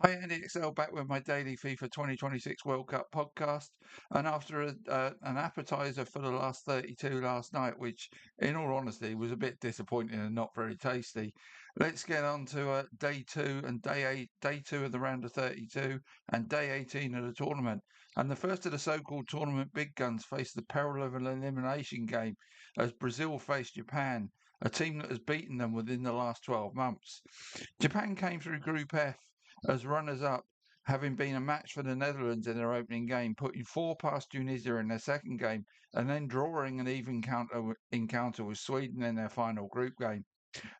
Hi, Andy Excel back with my daily FIFA 2026 World Cup podcast. And after an appetizer for the last 32 last night, which in all honesty was a bit disappointing and not very tasty, let's get on to day two and day two of the round of 32 and day 18 of the tournament. And the first of the so-called tournament big guns faced the peril of an elimination game as Brazil faced Japan, a team that has beaten them within the last 12 months. Japan came through Group F as runners-up, having been a match for the Netherlands in their opening game, putting four past Tunisia in their second game, and then drawing an even encounter with Sweden in their final group game.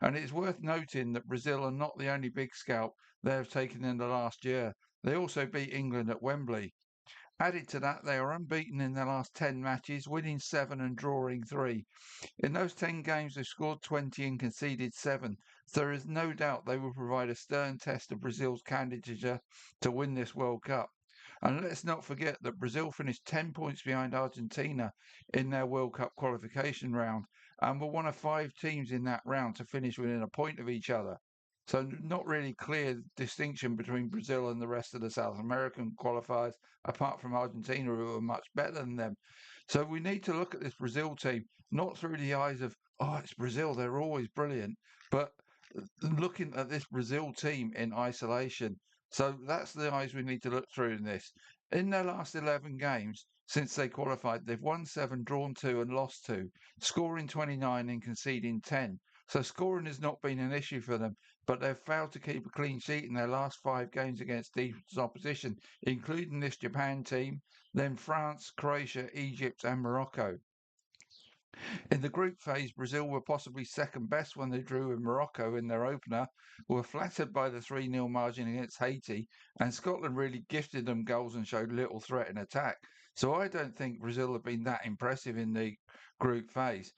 And it's worth noting that Brazil are not the only big scalp they have taken in the last year. They also beat England at Wembley. Added to that, they are unbeaten in their last 10 matches, winning 7 and drawing 3. In those 10 games, they scored 20 and conceded 7. So there is no doubt they will provide a stern test of Brazil's candidature to win this World Cup. And let's not forget that Brazil finished 10 points behind Argentina in their World Cup qualification round and were one of 5 teams in that round to finish within a point of each other. So not really clear distinction between Brazil and the rest of the South American qualifiers, apart from Argentina, who are much better than them. So we need to look at this Brazil team not through the eyes of, oh, it's Brazil, they're always brilliant, but looking at this Brazil team in isolation. So that's the eyes we need to look through in this. In their last 11 games since they qualified, they've won 7, drawn 2, and lost 2, scoring 29 and conceding 10. So scoring has not been an issue for them, but they've failed to keep a clean sheet in their last 5 games against decent opposition, including this Japan team, then France, Croatia, Egypt, and Morocco. In the group phase, Brazil were possibly second best when they drew with Morocco in their opener, were flattered by the 3-0 margin against Haiti, and Scotland really gifted them goals and showed little threat in attack. So I don't think Brazil have been that impressive in the group phase.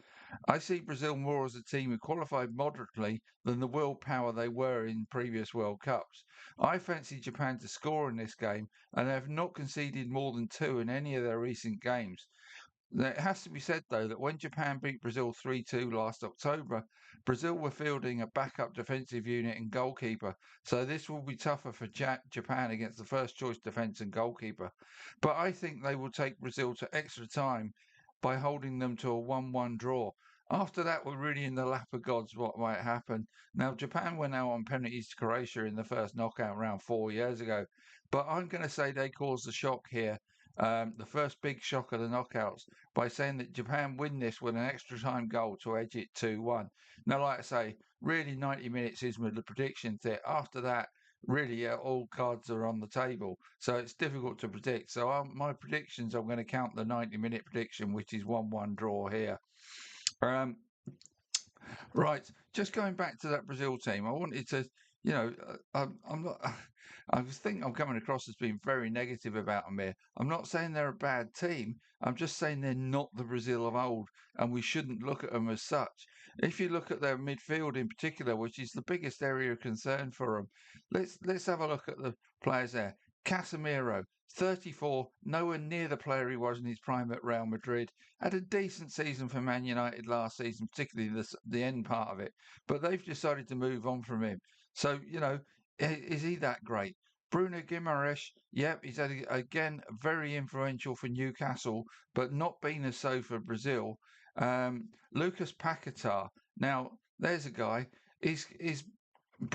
I see Brazil more as a team who qualified moderately than the world power they were in previous World Cups. I fancy Japan to score in this game, and they have not conceded more than 2 in any of their recent games. It has to be said, though, that when Japan beat Brazil 3-2 last October, Brazil were fielding a backup defensive unit and goalkeeper, so this will be tougher for Japan against the first choice defence and goalkeeper. But I think they will take Brazil to extra time by holding them to a 1-1 draw. After that, we're really in the lap of gods what might happen. Now, Japan went out on penalties to Croatia in the first knockout round 4 years ago, but I'm going to say they caused the shock here, the first big shock of the knockouts, by saying that Japan win this with an extra time goal to edge it 2-1. Now, like I say, really 90 minutes is with the predictions there. After that, really, all cards are on the table. So it's difficult to predict. So my predictions, I'm going to count the 90-minute prediction, which is 1-1 draw here. Um, Right. Just going back to that Brazil team, I wanted to, I'm not. I think I'm coming across as being very negative about them here. I'm not saying they're a bad team. I'm just saying they're not the Brazil of old, and we shouldn't look at them as such. If you look at their midfield in particular, which is the biggest area of concern for them, let's have a look at the players there. Casemiro, 34, nowhere near the player he was in his prime at Real Madrid. Had a decent season for Man United last season, particularly the end part of it. But they've decided to move on from him. So, is he that great? Bruno Guimaraes, yep, he's again very influential for Newcastle, but not been as so for Brazil. Lucas Paquetá, now there's a guy. His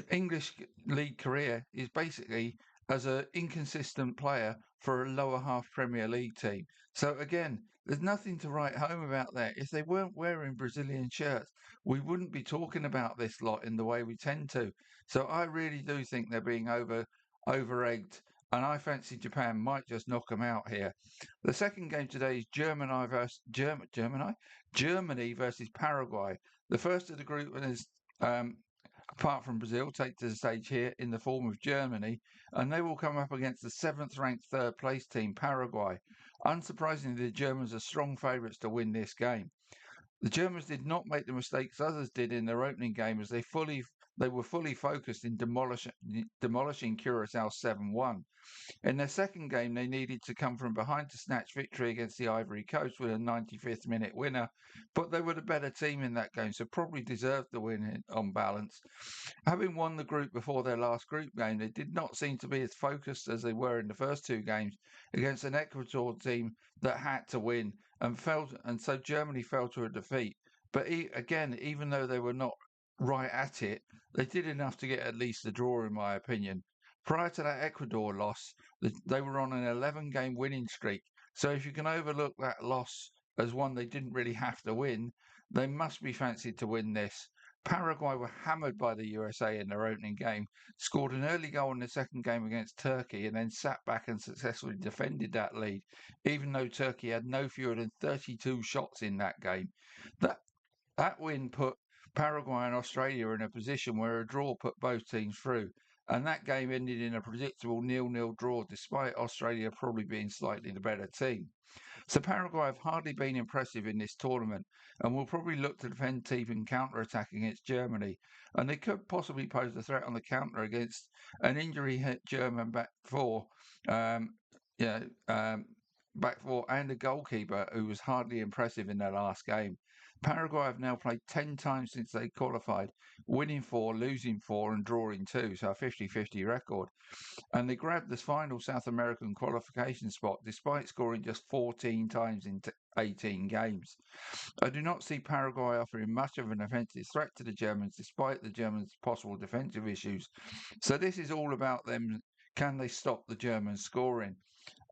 English league career is basically as an inconsistent player for a lower half Premier League team. So again, there's nothing to write home about there. If they weren't wearing Brazilian shirts, we wouldn't be talking about this lot in the way we tend to. So I really do think they're being over egged, and I fancy Japan might just knock them out here. The second game today is Germany versus Paraguay. The first of the group is apart from Brazil, take to the stage here in the form of Germany, and they will come up against the seventh ranked third place team, Paraguay. Unsurprisingly, the Germans are strong favourites to win this game. The Germans did not make the mistakes others did in their opening game as they fully they were fully focused in demolishing Curacao 7-1. In their second game, they needed to come from behind to snatch victory against the Ivory Coast with a 95th minute winner, but they were the better team in that game, so probably deserved the win on balance. Having won the group before their last group game, they did not seem to be as focused as they were in the first two games against an Ecuador team that had to win and so Germany fell to a defeat. But again, even though they were not right at it, they did enough to get at least a draw, in my opinion. Prior to that Ecuador loss, they were on an 11-game winning streak. So if you can overlook that loss as one they didn't really have to win, they must be fancied to win this. Paraguay were hammered by the USA in their opening game, scored an early goal in the second game against Turkey, and then sat back and successfully defended that lead, even though Turkey had no fewer than 32 shots in that game. That that win put Paraguay and Australia in a position where a draw put both teams through, and that game ended in a predictable 0-0 draw, despite Australia probably being slightly the better team. So Paraguay have hardly been impressive in this tournament and will probably look to defend deep and counter-attack against Germany. And they could possibly pose a threat on the counter against an injury-hit German back four, um, yeah, um, back four and a goalkeeper who was hardly impressive in their last game. Paraguay have now played 10 times since they qualified, winning 4, losing 4 and drawing 2, so a 50-50 record, and they grabbed the final South American qualification spot despite scoring just 14 times in 18 games. I do not see Paraguay offering much of an offensive threat to the Germans despite the Germans' possible defensive issues. So this is all about them. Can they stop the Germans scoring?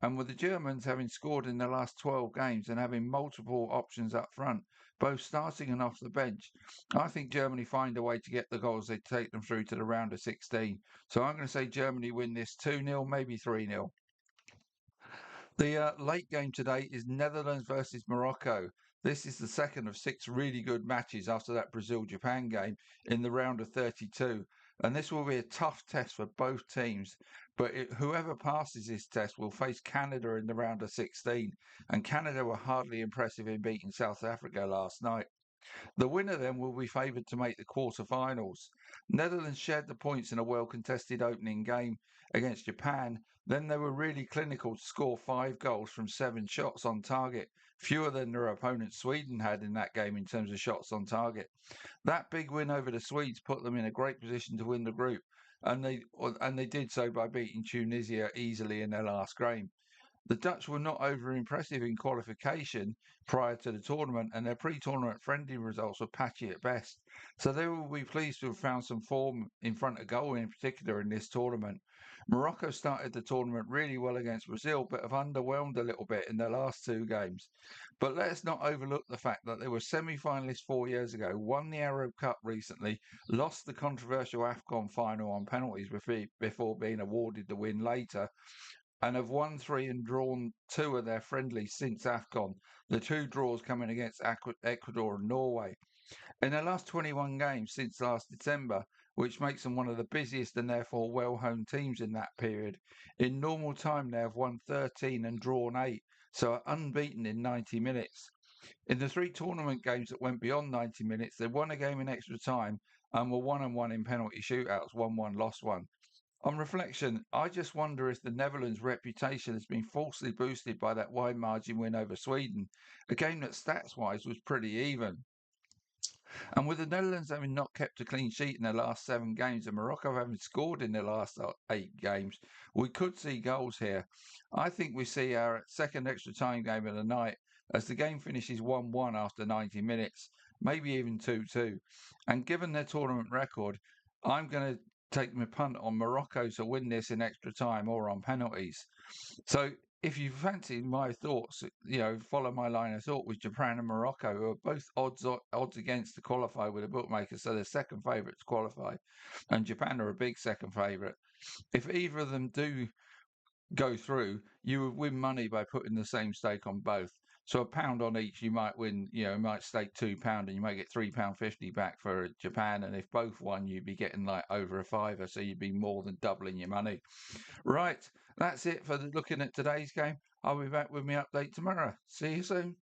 And with the Germans having scored in the last 12 games and having multiple options up front, both starting and off the bench, I think Germany find a way to get the goals they take them through to the round of 16. So I'm going to say Germany win this 2-0, maybe 3-0. The late game today is Netherlands versus Morocco. This is the second of 6 really good matches after that Brazil-Japan game in the round of 32. And this will be a tough test for both teams. But whoever passes this test will face Canada in the round of 16. And Canada were hardly impressive in beating South Africa last night. The winner then will be favoured to make the quarter-finals. Netherlands shared the points in a well-contested opening game against Japan. Then they were really clinical to score 5 goals from 7 shots on target, fewer than their opponent Sweden had in that game in terms of shots on target. That big win over the Swedes put them in a great position to win the group, and they did so by beating Tunisia easily in their last game. The Dutch were not over impressive in qualification prior to the tournament, and their pre-tournament friendly results were patchy at best. So they will be pleased to have found some form in front of goal in particular in this tournament. Morocco started the tournament really well against Brazil, but have underwhelmed a little bit in their last 2 games. But let us not overlook the fact that they were semi-finalists 4 years ago, won the Arab Cup recently, lost the controversial AFCON final on penalties before being awarded the win later, and have won 3 and drawn 2 of their friendlies since AFCON, the 2 draws coming against Ecuador and Norway. In their last 21 games since last December, which makes them one of the busiest and therefore well-honed teams in that period, in normal time they have won 13 and drawn 8, so are unbeaten in 90 minutes. In the 3 tournament games that went beyond 90 minutes, they won a game in extra time and were 1-1 in penalty shootouts, 1-1, lost 1. On reflection, I just wonder if the Netherlands' reputation has been falsely boosted by that wide margin win over Sweden, a game that stats-wise was pretty even. And with the Netherlands having not kept a clean sheet in their last 7 games and Morocco having scored in their last 8 games, we could see goals here. I think we see our second extra time game of the night as the game finishes 1-1 after 90 minutes, maybe even 2-2. And given their tournament record, I'm going to take my punt on Morocco to win this in extra time or on penalties. So if you fancy my thoughts, follow my line of thought with Japan and Morocco, who are both odds against to qualify with a bookmaker, so they're second favourite to qualify, and Japan are a big second favourite. If either of them do go through, you would win money by putting the same stake on both. So £1 on each, you might win. You might stake £2, and you might get £3.50 back for Japan. And if both won, you'd be getting like over a fiver, so you'd be more than doubling your money. Right, that's it for looking at today's game. I'll be back with my update tomorrow. See you soon.